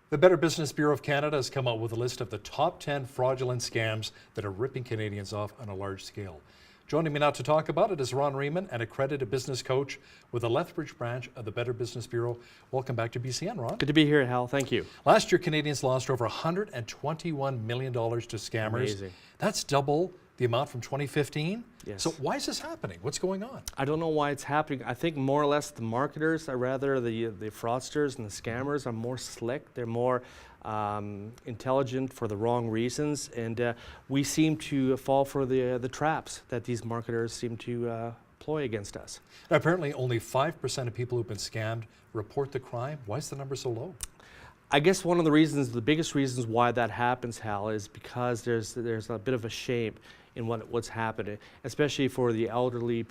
The Better Business Bureau of Canada has come out with a list of the top 10 fraudulent scams that are ripping Canadians off on a large scale. Joining me now to talk about it is Ron Riemann, an accredited business coach with the Lethbridge branch of the Better Business Bureau. Welcome back to BCN, Ron. Good to be here, Hal. Thank you. Last year, Canadians lost over $121 million to scammers. Amazing. That's double the amount from 2015. Yes. So why is this happening? What's going on? I don't know why it's happening. I think more or less the marketers, or rather the fraudsters and the scammers, are more slick. They're more intelligent for the wrong reasons, and we seem to fall for the traps that these marketers seem to ploy against us. Now, apparently, only 5% of people who've been scammed report the crime. Why is the number so low? I guess one of the reasons, the biggest reasons why that happens, Hal, is because there's a bit of a shame in what's happening, especially for the elderly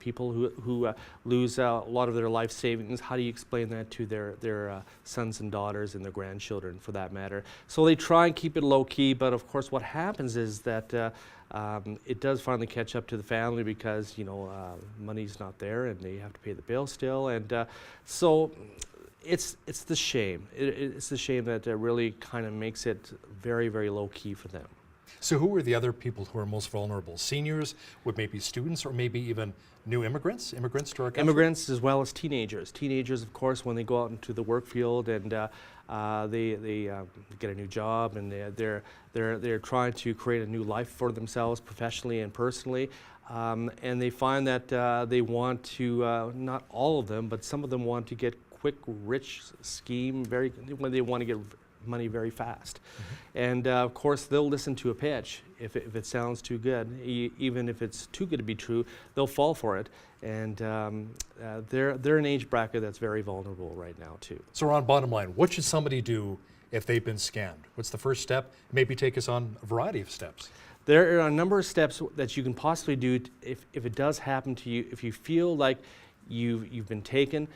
people who lose a lot of their life savings. How do you explain that to their sons and daughters and their grandchildren, for that matter? So they try and keep it low key, but of course what happens is that it does finally catch up to the family because money's not there and they have to pay the bill still, and so it's the shame. It's the shame that really kind of makes it very, very low key for them. So who are the other people who are most vulnerable? Seniors, with maybe students, or maybe even new immigrants to our country? Immigrants as well as teenagers. Teenagers, of course, when they go out into the work field and they get a new job and they're trying to create a new life for themselves professionally and personally. And they find that they want to, not all of them, but some of them want to get quick, rich scheme, when they want to get money very fast. Mm-hmm. And of course they'll listen to a pitch if it sounds too good. Even if it's too good to be true, they'll fall for it. And they're an age bracket that's very vulnerable right now too. So Ron, bottom line, what should somebody do if they've been scammed? What's the first step? Maybe take us on a variety of steps. There are a number of steps that you can possibly do if it does happen to you. If you feel like you've been taken,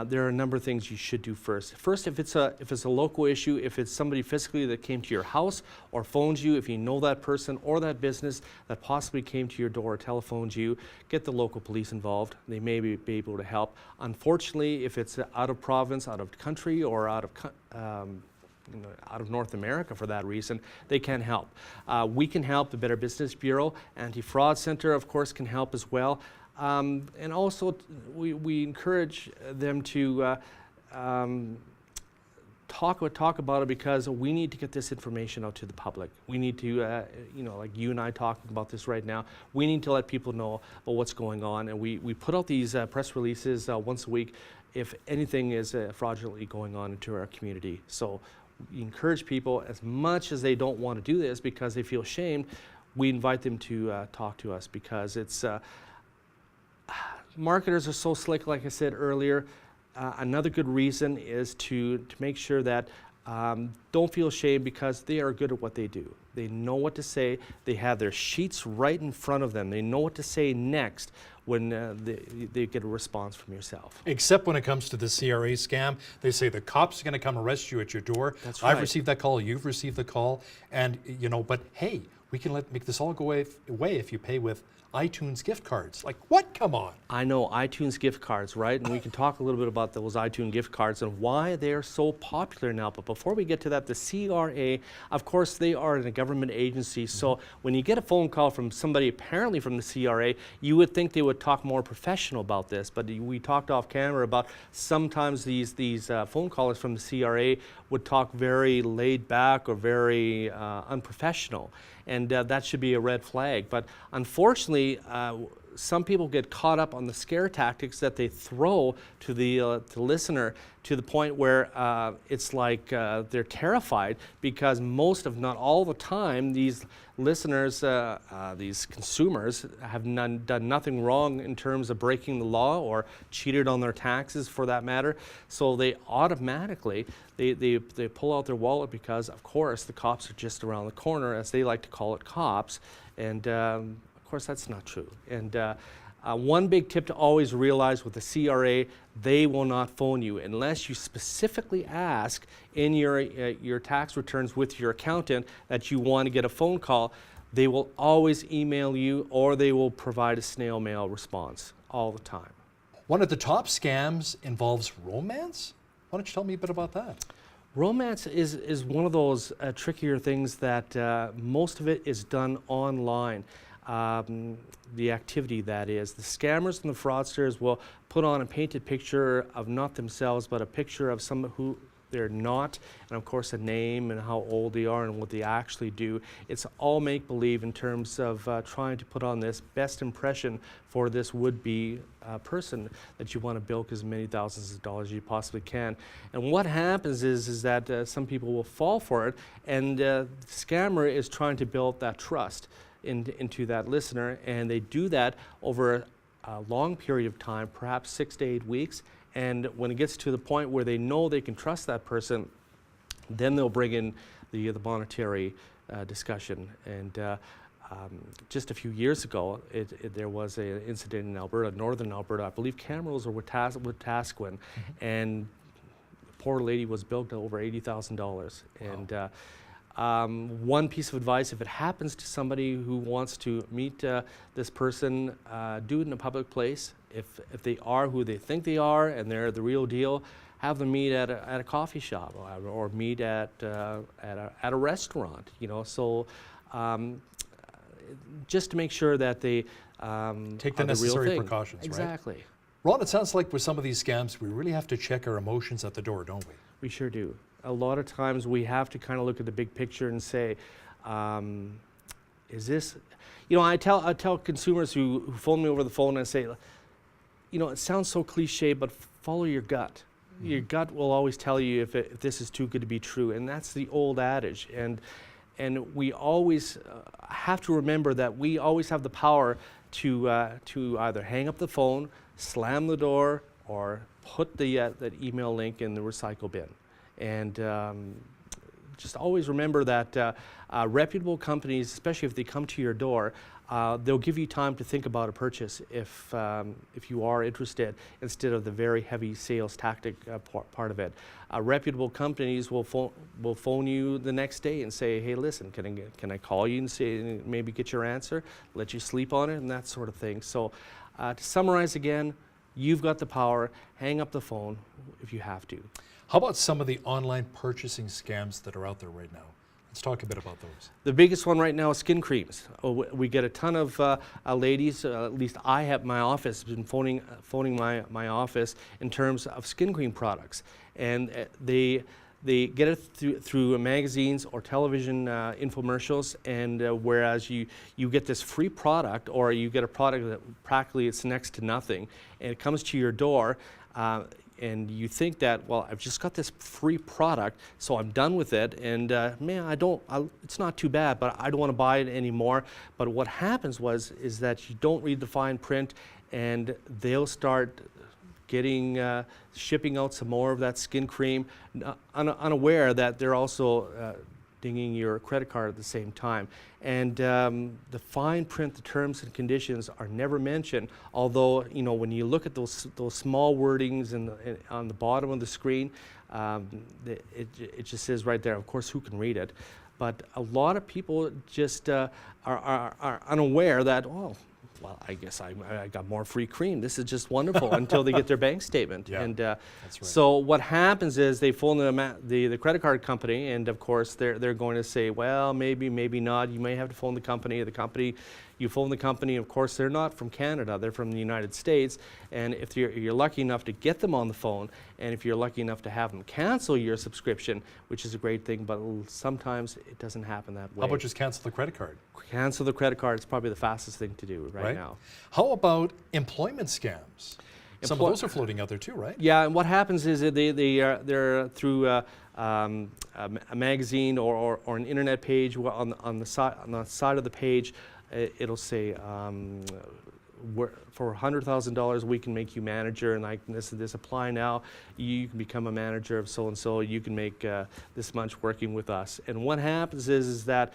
there are a number of things you should do first. First, if it's a local issue, if it's somebody physically that came to your house or phoned you, if you know that person or that business that possibly came to your door or telephoned you, get the local police involved. They may be able to help. Unfortunately, if it's out of province, out of country, or out of North America for that reason, they can help. We can help. The Better Business Bureau, Anti-Fraud Center, of course, can help as well. And also, we encourage them to talk about it, because we need to get this information out to the public. We need to, like you and I talking about this right now, we need to let people know about what's going on. And we put out these press releases once a week if anything is fraudulently going on into our community. So we encourage people, as much as they don't want to do this because they feel shamed, we invite them to talk to us, because it's marketers are so slick, like I said earlier. Another good reason is to make sure that don't feel shame, because they are good at what they do. They know what to say. They have their sheets right in front of them. They know what to say next when they get a response from yourself. Except when it comes to the CRA scam, they say the cops are going to come arrest you at your door. That's right. I've received that call. You've received the call, and but hey, we can make this all go away if you pay with iTunes gift cards. Like, what? Come on. I know, iTunes gift cards, right? And we can talk a little bit about those iTunes gift cards and why they're so popular now. But before we get to that, the CRA, of course, they are a government agency. So when you get a phone call from somebody apparently from the CRA, you would think they would talk more professional about this. But we talked off camera about sometimes these phone callers from the CRA would talk very laid back or very unprofessional. And that should be a red flag. But unfortunately, some people get caught up on the scare tactics that they throw to the listener, to the point where it's like they're terrified, because most of, not all the time, these listeners, these consumers have done nothing wrong in terms of breaking the law or cheated on their taxes, for that matter. So they automatically, they pull out their wallet, because of course the cops are just around the corner, as they like to call it, cops. And of course that's not true. And one big tip to always realize with the CRA, they will not phone you unless you specifically ask in your tax returns with your accountant that you want to get a phone call. They will always email you, or they will provide a snail mail response all the time. One of the top scams involves romance. Why don't you tell me a bit about that? Romance is one of those trickier things that most of it is done online. The activity, that is. The scammers and the fraudsters will put on a painted picture of not themselves, but a picture of someone who they're not, and of course a name and how old they are and what they actually do. It's all make-believe in terms of trying to put on this best impression for this would-be person that you want to bilk as many thousands of dollars as you possibly can. And what happens is that some people will fall for it, and the scammer is trying to build that trust into that listener, and they do that over a long period of time, perhaps 6 to 8 weeks. And when it gets to the point where they know they can trust that person, then they'll bring in the monetary discussion. And just a few years ago, there was an incident in Alberta, northern Alberta, I believe Camrose or Wetaskiwin, and the poor lady was billed over $80,000. Wow. And one piece of advice, if it happens to somebody who wants to meet this person, do it in a public place. If they are who they think they are and they're the real deal, have them meet at a coffee shop or meet at a restaurant. You know, so just to make sure that they take the necessary real thing. precautions. Exactly. Right? Ron, it sounds like with some of these scams, we really have to check our emotions at the door, don't we? We sure do. A lot of times we have to kind of look at the big picture and say, is this, you know, I tell consumers who phone me over the phone and I say, you know, it sounds so cliche, but follow your gut. Mm-hmm. Your gut will always tell you if this is too good to be true, and that's the old adage. And we always have to remember that we always have the power to either hang up the phone, slam the door, or put that email link in the recycle bin. And just always remember that reputable companies, especially if they come to your door, they'll give you time to think about a purchase if you are interested, instead of the very heavy sales tactic part of it. Reputable companies will phone you the next day and say, hey, listen, can I call you and say, maybe get your answer, let you sleep on it, and that sort of thing. So to summarize again, you've got the power. Hang up the phone if you have to. How about some of the online purchasing scams that are out there right now? Let's talk a bit about those. The biggest one right now is skin creams. We get a ton of ladies, at least I have, my office has been phoning my office in terms of skin cream products. And they get it through magazines or television infomercials, and whereas you get this free product, or you get a product that practically it's next to nothing, and it comes to your door, and you think that, well, I've just got this free product, so I'm done with it, and man, it's not too bad, but I don't want to buy it anymore. But what happens is that you don't read the fine print, and they'll start shipping out some more of that skin cream, unaware that they're also dinging your credit card at the same time. And the fine print, the terms and conditions are never mentioned, although, you know, when you look at those small wordings on the bottom of the screen, it just says right there, of course, who can read it. But a lot of people just are unaware that, oh, well, I guess I got more free cream. This is just wonderful, until they get their bank statement. Yeah, and that's right. So what happens is they phone the credit card company, and of course they're going to say, well, maybe not. You may have to phone the company. You phone the company. Of course, they're not from Canada. They're from the United States. And if you're lucky enough to get them on the phone, and if you're lucky enough to have them cancel your subscription, which is a great thing, but sometimes it doesn't happen that way. How about just cancel the credit card? Cancel the credit card is probably the fastest thing to do right now. How about employment scams? Some of those are floating out there too, right? Yeah, and what happens is that they're through a magazine or an internet page. On the side of the page, it'll say, for $100,000 we can make you manager, and like this apply now. You can become a manager of so and so. You can make this much working with us. And what happens is that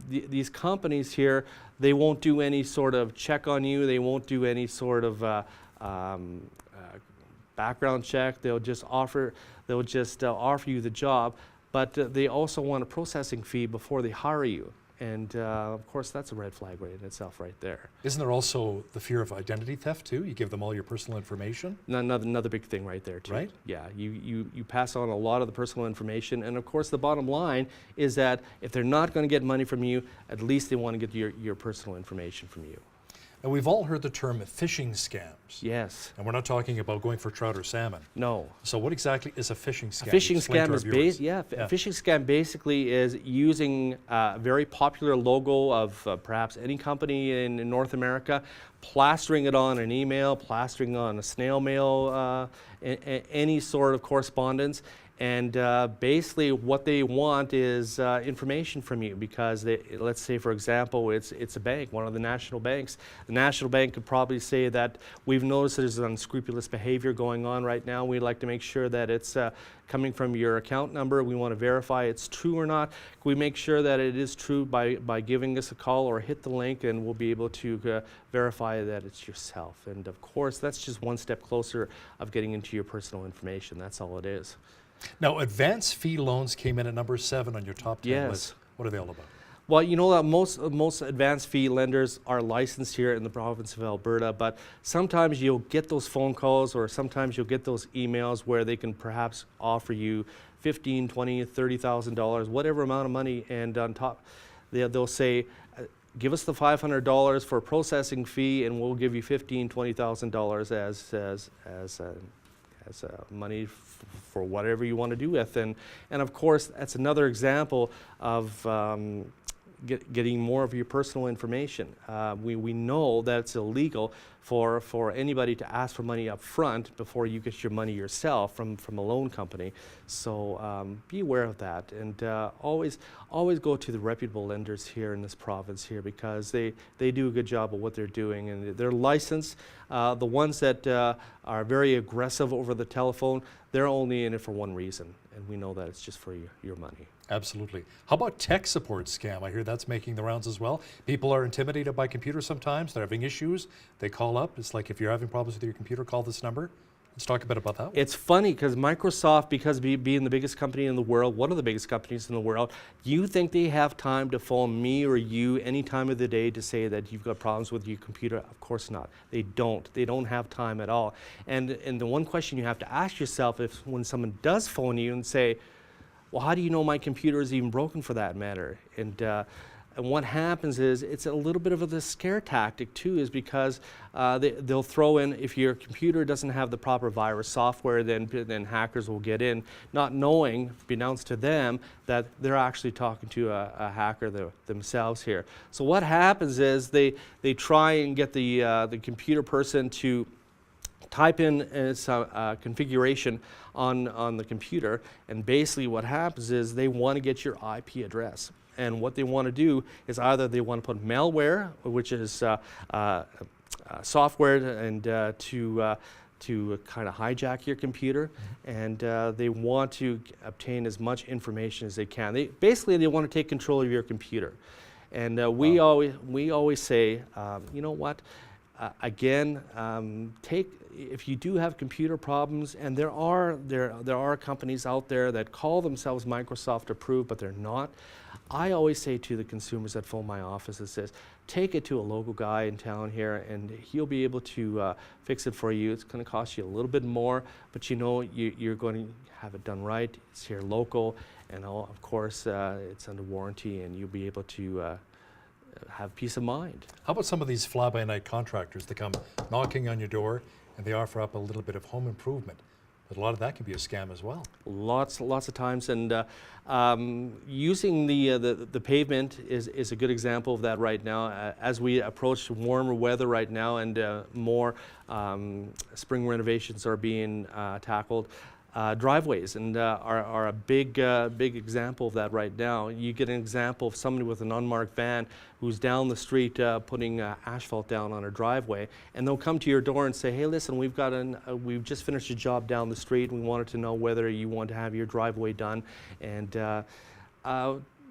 these companies here, they won't do any sort of check on you. They won't do any sort of background check. They'll just offer you the job, but they also want a processing fee before they hire you. And of course, that's a red flag right in itself right there. Isn't there also the fear of identity theft too? You give them all your personal information? Another big thing right there too. Right? Yeah, you pass on a lot of the personal information, and of course the bottom line is that if they're not going to get money from you, at least they want to get your personal information from you. And we've all heard the term phishing scams. Yes. And we're not talking about going for trout or salmon. No. So what exactly is a phishing scam? A phishing Explain to scam our is viewers. a phishing scam basically is using a very popular logo of perhaps any company in North America, plastering it on an email, plastering on a snail mail, any sort of correspondence. And basically what they want is information from you, because let's say, for example, it's a bank, one of the national banks. The national bank could probably say that we've noticed there's unscrupulous behavior going on right now. We'd like to make sure that it's coming from your account number. We want to verify it's true or not. Can we make sure that it is true by giving us a call or hit the link, and we'll be able to verify that it's yourself. And of course, that's just one step closer of getting into your personal information. That's all it is. Now, advance fee loans came in at number 7 on your top 10 Yes. list. What are they all about? Well, you know that most advanced fee lenders are licensed here in the province of Alberta, but sometimes you'll get those phone calls, or sometimes you'll get those emails where they can perhaps offer you $15,000, $20,000, $30,000, whatever amount of money, and on top they'll say, give us the $500 for a processing fee, and we'll give you $15,000, $20,000 as money for whatever you want to do with. And of course, that's another example of getting more of your personal information. We know that it's illegal for anybody to ask for money up front before you get your money yourself from a loan company. So be aware of that, and always go to the reputable lenders here in this province here, because they do a good job of what they're doing, and they're licensed. The ones that are very aggressive over the telephone, they're only in it for one reason, and we know that it's just for your money. Absolutely. How about tech support scam? I hear that's making the rounds as well. People are intimidated by computers sometimes. They're having issues. They call up. It's like, if you're having problems with your computer, call this number. Let's talk a bit about that one. It's funny because Microsoft, because being the biggest company in the world, one of the biggest companies in the world, you think they have time to phone me or you any time of the day to say that you've got problems with your computer? Of course not. They don't. They don't have time at all. And the one question you have to ask yourself is, when someone does phone you and say, well, how do you know my computer is even broken, for that matter? And what happens is, it's a little bit of a scare tactic too, is because they'll throw in, if your computer doesn't have the proper virus software, then hackers will get in, not knowing, announced to them, that they're actually talking to a hacker themselves here. So what happens is they try and get the computer person to type in some configuration on the computer, and basically what happens is they want to get your IP address. And what they want to do is, either they want to put malware, which is software and to kind of hijack your computer, and they want to obtain as much information as they can. Basically, they want to take control of your computer. And we always say, you know what? If you do have computer problems, and there are companies out there that call themselves Microsoft approved, but they're not. I always say to the consumers that phone my office, it says, take it to a local guy in town here, and he'll be able to fix it for you. It's going to cost you a little bit more, but you know you're going to have it done right. It's here local, and of course it's under warranty, and you'll be able to have peace of mind. How about some of these fly-by-night contractors that come knocking on your door and they offer up a little bit of home improvement? But a lot of that can be a scam as well. Lots of times, and using the pavement is a good example of that right now. As we approach warmer weather right now, and more spring renovations are being tackled. Driveways are a big example of that right now. You get an example of somebody with an unmarked van who's down the street putting asphalt down on a driveway, and they'll come to your door and say, hey, listen, we've just finished a job down the street. We wanted to know whether you want to have your driveway done. And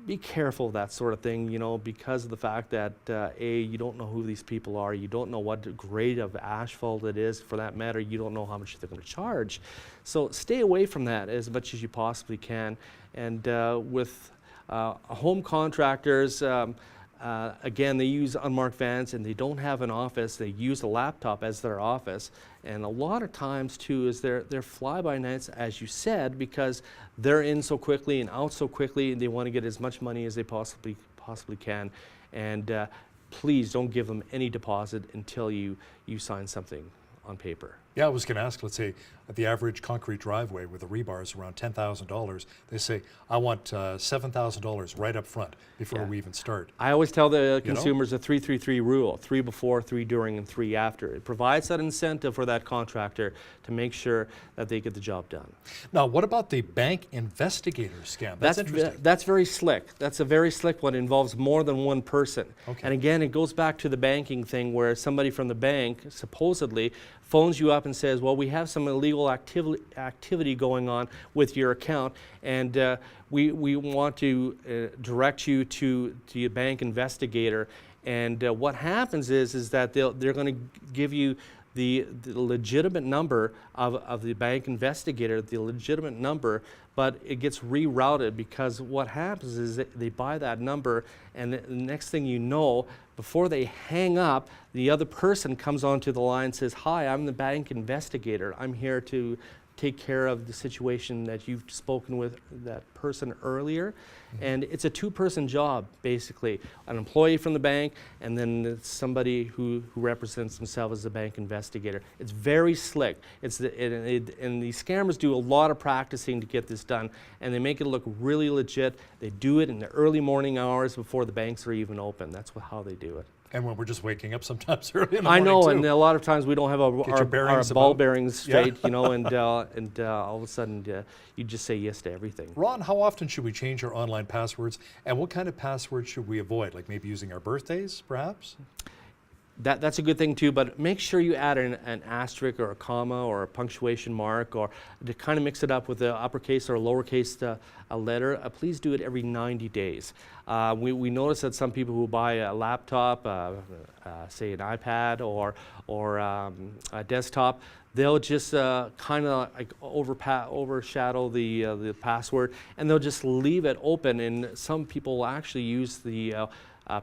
be careful of that sort of thing, you know, because of the fact that you don't know who these people are. You don't know what grade of asphalt it is. For that matter, you don't know how much they're going to charge. So stay away from that as much as you possibly can. And with home contractors, again, they use unmarked vans and they don't have an office. They use a laptop as their office. And a lot of times, too, is they're fly-by-nights, as you said, because they're in so quickly and out so quickly, and they want to get as much money as they possibly can. And please don't give them any deposit until you sign something on paper. Yeah, I was going to ask, let's say, at the average concrete driveway with the rebar is around $10,000, they say, I want $7,000 right up front before we even start. I always tell the consumers the 3-3-3 rule, 3 before, 3 during, and 3 after. It provides that incentive for that contractor to make sure that they get the job done. Now, what about the bank investigator scam? That's interesting. That's very slick. That's a very slick one. It involves more than one person. Okay. And again, it goes back to the banking thing where somebody from the bank supposedly phones you up and says, well, we have some illegal activity going on with your account, and we want to direct you to your bank investigator. And what happens is that they're going to give you the legitimate number of the bank investigator, the legitimate number, but it gets rerouted because what happens is that they buy that number, and the next thing you know, before they hang up, the other person comes onto the line and says, hi, I'm the bank investigator. I'm here to take care of the situation that you've spoken with that person earlier. And it's a 2-person job, basically. An employee from the bank, and then somebody who represents themselves as a bank investigator. It's very slick. And the scammers do a lot of practicing to get this done, and they make it look really legit. They do it in the early morning hours before the banks are even open. That's how they do it. And when we're just waking up sometimes early in the I morning, know, too. and a lot of times we don't have our ball bearings straight, Yeah. and all of a sudden you just say yes to everything. Ron, how often should we change our online passwords, and what kind of passwords should we avoid? Like maybe using our birthdays, perhaps? That's a good thing too, but make sure you add an asterisk or a comma or a punctuation mark, or to kind of mix it up with the uppercase or lowercase a letter. Please do it every 90 days. We notice that some people who buy a laptop, say an iPad or a desktop, they'll just kind of like overshadow the password, and they'll just leave it open. And some people will actually use the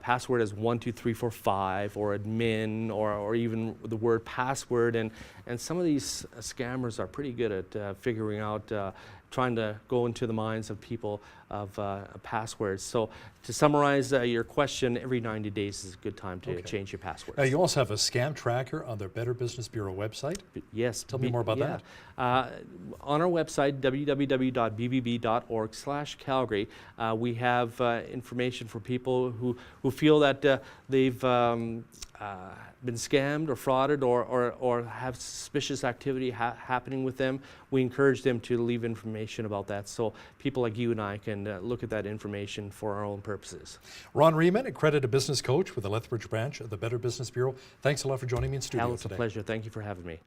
password as 1, 2, 3, 4, 5, or admin, or even the word password. And some of these scammers are pretty good at figuring out, trying to go into the minds of people of passwords. So to summarize your question, every 90 days is a good time to change your passwords. Now, you also have a scam tracker on the Better Business Bureau website. Yes. Tell me more about that. On our website, www.bbb.org/Calgary, we have information for people who feel that they've been scammed or frauded or have suspicious activity happening with them. We encourage them to leave information about that, so people like you and I can look at that information for our own purposes. Ron Riemann, accredited business coach with the Lethbridge branch of the Better Business Bureau. Thanks a lot for joining me in studio Al, it's today. a pleasure. Thank you for having me.